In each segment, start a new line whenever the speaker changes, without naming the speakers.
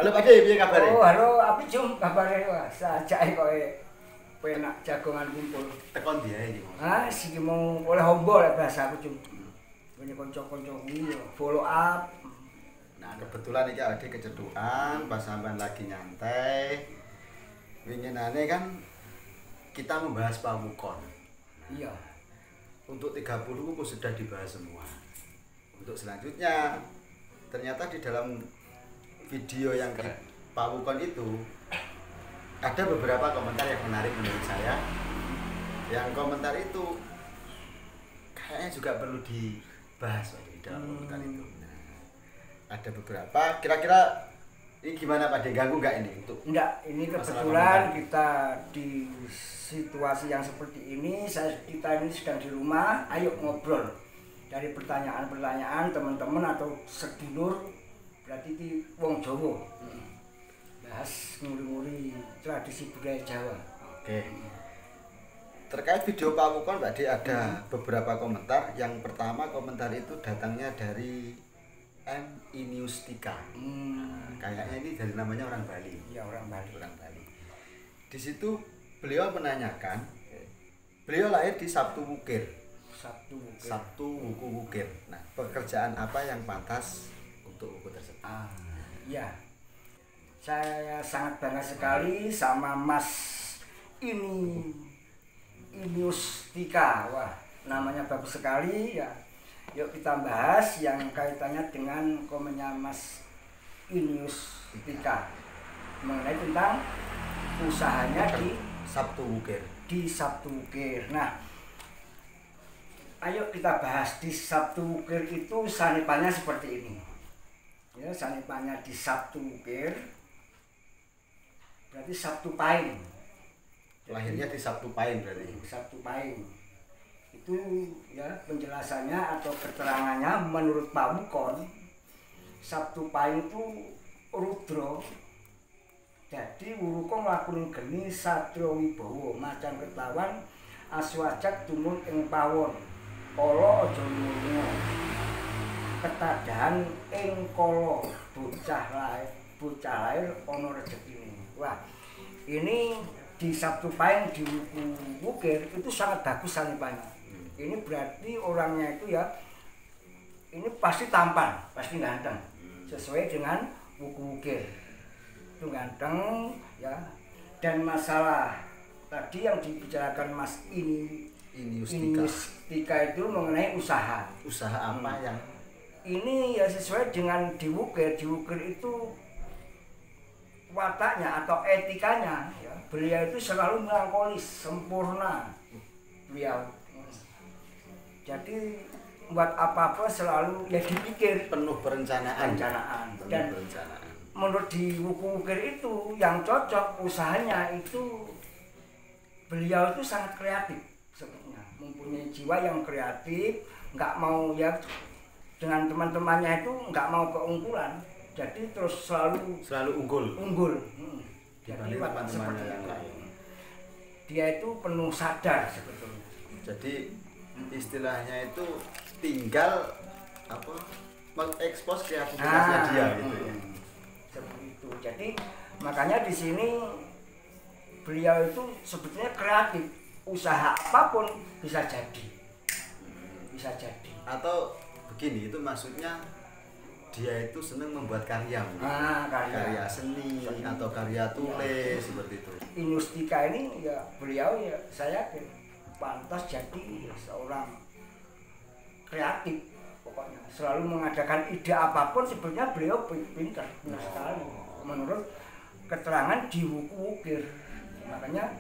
Halo Pak De, piye kabare?
Oh, halo, api Jum, kabare wah, sajake koe penak jagongan kumpul.
Tekon ndi ae iki, Mas?
Ah, siki mau oleh hombo lek bahasa aku Jum. Ini kanca-kanca kuwi yo follow up.
Nah, kebetulan iki awake kecedhukan pas sampean lagi nyantai. Winginane kan kita membahas pamukon.
Iya.
Untuk 30 buku sudah dibahas semua. Untuk selanjutnya ternyata di dalam video yang pamukon itu ada beberapa komentar yang menarik menurut saya. Yang komentar itu kayaknya juga perlu dibahas di dalam komentar itu. Nah, ada beberapa. Kira-kira ini gimana Pak De? Ganggu nggak ini untuk?
Enggak, ini kebetulan kita di situasi yang seperti ini, kita ini sedang di rumah, ayo ngobrol. Dari pertanyaan-pertanyaan teman-teman atau sedulur, berarti di wong Jawa. Bahas nguri-nguri tradisi budaya Jawa.
Oke. Terkait video pamukon Mbak De ada beberapa komentar. Yang pertama komentar itu datangnya dari M Iniustika. Kayaknya ini dari namanya orang Bali.
Ya, orang Bali.
Orang Bali. Di situ beliau menanyakan, beliau lahir di Sabtu Wukir. Sabtu Wuku Wukir. Nah, pekerjaan apa yang pantas untuk wuku tersebut?
Ya. Saya sangat bangga sekali sama Mas Iniustika. Wah, namanya bagus sekali ya. Yuk kita bahas yang kaitannya dengan komennya Mas Iniustika mengenai tentang usahanya di
Sabtu Wukir.
Nah, ayo kita bahas di Sabtu Wukir itu sanipannya seperti ini. Ya, sanipannya di Sabtu Wukir berarti Sabtu Pahing.
Lahirnya di Sabtu Pahing berarti.
Sabtu Pahing. Itu ya penjelasannya atau keterangannya menurut pamukon Sabtu Pahing itu rudra. Jadi wuruka nglakoni geni Satya Wibawa macan ketahuan aswajak tumun ing pawon. Kala aja lunga. Ketadahan ing kala bocah lahir ana rezekine. Wah, ini di Sabtu Pahing di Wuku Wukir itu sangat bagus sanipannya. Ini berarti orangnya itu ya ini pasti tampan, pasti ganteng. Sesuai dengan Wuku Wukir. Itu ganteng ya. Dan masalah tadi yang dibicarakan Mas Iniustika itu mengenai usaha.
Usaha apa yang
ini ya sesuai dengan di Wukir itu wataknya atau etikanya ya. Beliau itu selalu melankolis, sempurna. Beliau. Jadi buat apa-apa selalu ya dipikir
penuh perencanaan.
Dan menurut di Wuku Wukir itu yang cocok usahanya itu beliau itu sangat kreatif sebenarnya, mempunyai jiwa yang kreatif, nggak mau ya dengan teman-temannya itu nggak mau keunggulan, jadi terus selalu unggul. Jadi teman-temannya yang lain. Dia itu penuh sadar sebetulnya.
Jadi istilahnya itu tinggal apa mengekspos kreativitasnya dia gitu ya.
Seperti itu. Jadi makanya di sini beliau itu sebetulnya kreatif, usaha apapun bisa jadi.
Atau begini, itu maksudnya dia itu senang membuat karya, karya seni atau karya tulis seperti itu.
Iniustika ini ya beliau ya saya yakin pantas jadi seorang kreatif, pokoknya selalu mengadakan ide apapun sebetulnya beliau pintar sekali menurut keterangan di Wuku Wukir. Makanya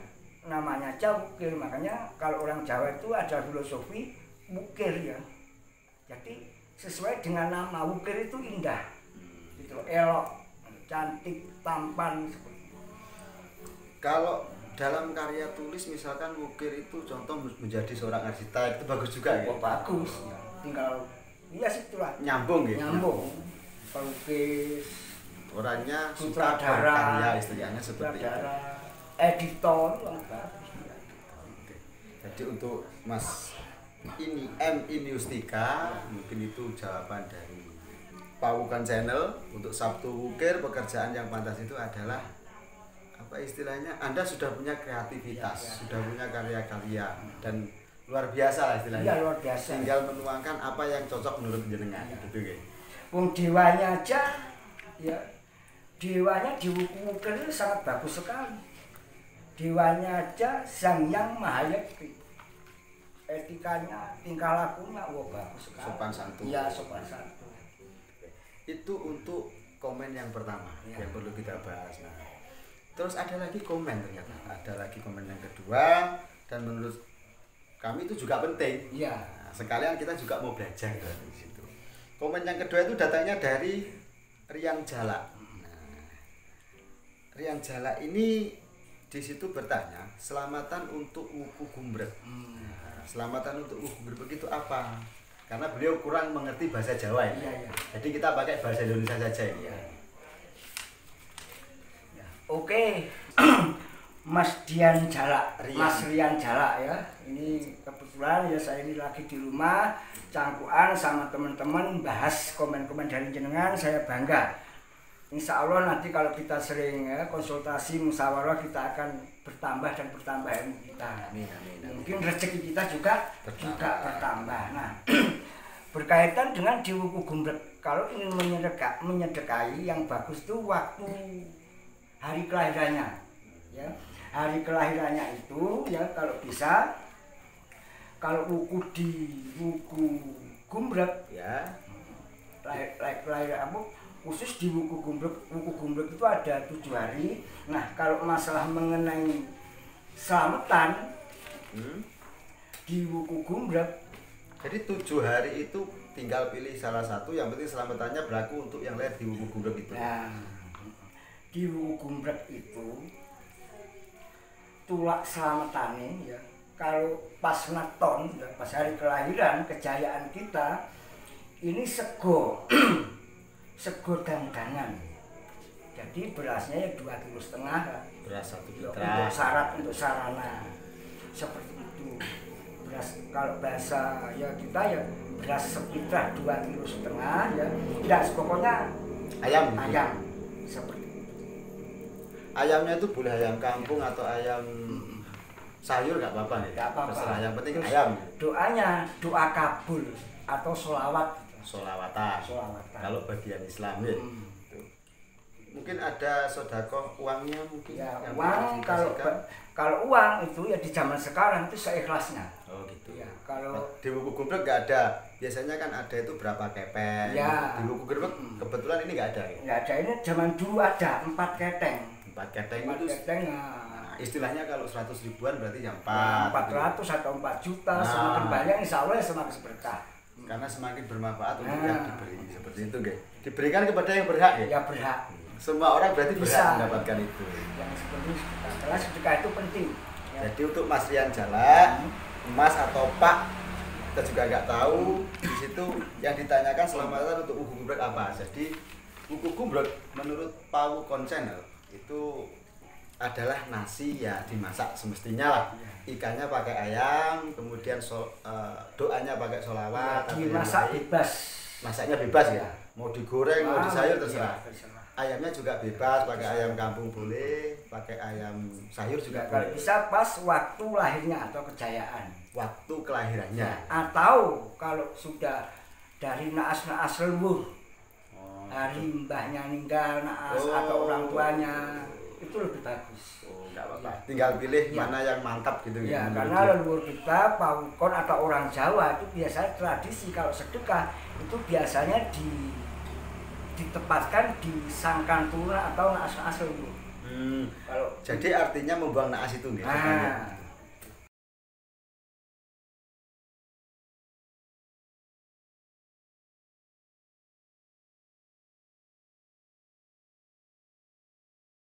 namanya aja Wukir, makanya kalau orang Jawa itu ada filosofi Wukir ya. Jadi sesuai dengan nama Wukir itu indah, gitu, elok, cantik, tampan seperti itu.
Kalau dalam karya tulis misalkan Wukir itu contoh menjadi seorang arsitek itu bagus juga ya?
Bagus, ya. Tinggal iya situlah.
Nyambung gitu.
Pelukis,
orangnya suka berkarya istilahnya seperti itu.
Editor yang bagus.
Jadi untuk Mas Iniustika mungkin itu jawaban dari Pawukan Channel untuk Sabtu Wukir. Pekerjaan yang pantas itu adalah apa istilahnya, Anda sudah punya kreativitas, sudah punya karya-karya dan luar biasa lah istilahnya.
Iya, luar biasa.
Tinggal menuangkan apa yang cocok menurut jenengan gitu guys.
Wong dewanya aja ya, dewanya di Wukir itu sangat bagus sekali. Dewanya aja Sang Yang Maha Yekti, etikanya, tingkah lakunya, wah bagus sekali.
Sopan santun.
Iya, sopan santun.
Itu untuk komen yang pertama yang perlu kita bahas. Nah, terus ada lagi komen ternyata, ada lagi komen yang kedua dan menurut kami itu juga penting.
Iya.
Nah, sekalian kita juga mau belajar dari situ. Komen yang kedua itu datangnya dari Riang Jala. Nah, Riang Jala ini di situ bertanya, selamatan untuk Wuku Gumbrek. Nah, selamatan untuk Wuku Gumbrek itu apa? Karena beliau kurang mengerti bahasa Jawa ini.
Iya.
Jadi kita pakai bahasa Indonesia saja ini.
Ya. Oke. Mas Dian Jala, Mas Rian Jala ya. Ini kebetulan ya saya ini lagi di rumah cangkuan sama teman-teman bahas komen-komen dari jenengan, saya bangga. Insya Allah nanti kalau kita sering ya, konsultasi musyawarah, kita akan bertambah dan bertambah ilmu kita.
Amin.
Mungkin rezeki kita juga bertambah. Nah, berkaitan dengan di Wuku Gumbrek, kalau ingin menyedekahi yang bagus itu waktu hari kelahirannya. Ya, hari kelahirannya itu ya kalau bisa, kalau wuku di Wuku Gumbrek
Ya.
Kelahiran apa? Khusus di Wuku Gumbrek itu ada 7 hari. Nah, kalau masalah mengenai selamatan di Wuku Gumbrek,
Jadi 7 hari itu tinggal pilih salah satu, yang penting selamatannya berlaku untuk yang lahir di Wuku Gumbrek itu.
nah, di Wuku Gumbrek itu tulak selamatannya ya. Kalau pas naton, ya, pas hari kelahiran kejayaan kita, ini sego sego dandangan. Jadi berasnya ya 2,5 kg.
Beras 1
Ya,
liter.
untuk sarana seperti itu. Beras kalau bahasa ya kita ya beras sepitrah 2,5 kg ya. Tidak, pokoknya
Ayam.
seperti itu.
Ayamnya itu boleh ayam kampung atau ayam sayur nggak apa-apa nih.
Nggak apa-apa.
Terserah, yang penting
Terus
ayam.
Doanya doa kabul atau sholawat.
Solawatan. Kalau bagian Islam ya. Tuh. Mungkin ada sodakoh uangnya mungkin.
Ya,
yang
uang
dikasihkan.
kalau uang itu ya di zaman sekarang itu seikhlasnya.
Oh gitu.
Ya, kalau
Di Wuku Gumbrek nggak ada. Biasanya kan ada itu berapa kepeng.
Ya.
Di Wuku Gumbrek kebetulan ini nggak ada. Ya?
nggak ada, ini zaman dulu ada 4 keteng.
4 keteng
4
itu.
keteng
Nah, istilahnya kalau 100 ribuan berarti yang
400 atau 4 juta,
Nah.
semakin banyak insya Allah semakin berkah.
karena semakin bermanfaat untuk
Nah.
yang diberi, seperti itu guys. Diberikan kepada yang berhak ya.
Ya berhak.
Semua orang berarti
Bisa.
berhak mendapatkan itu.
Yang seperti karena sedekah itu penting. Ya.
Jadi untuk Mas Rian Jala, Mas atau Pak, kita juga nggak tahu di situ yang ditanyakan selamatan untuk Wuku Gumbrek apa. Jadi Wuku Gumbrek menurut Pawukan Channel itu adalah nasi ya dimasak semestinya lah. Ikannya pakai ayam, kemudian doanya pakai sholawat. atau yang
Dimasak
lain.
bebas.
Masaknya bebas ya, mau digoreng, mau disayur
Iya,
terserah.
terserah.
Ayamnya juga bebas, pakai ayam kampung boleh, pakai ayam sayur juga
Kalau
boleh.
bisa pas waktu lahirnya atau kejayaan.
Waktu kelahirannya.
Atau kalau sudah dari naas-naas leluhur,
Oh,
hari mbahnya meninggal naas
Oh.
atau orang tuanya, itu lebih bagus.
oh, nggak apa-apa. Tinggal pilih
Ya.
mana yang mantap gitu
Ya,
menurut
karena
dia.
leluhur kita, Pawukon atau orang Jawa itu biasanya tradisi kalau sedekah itu biasanya ditempatkan di sangkan turun atau naas-naas leluhur.
Hmm,
Kalau
jadi artinya membuang naas itu nih. sebenarnya.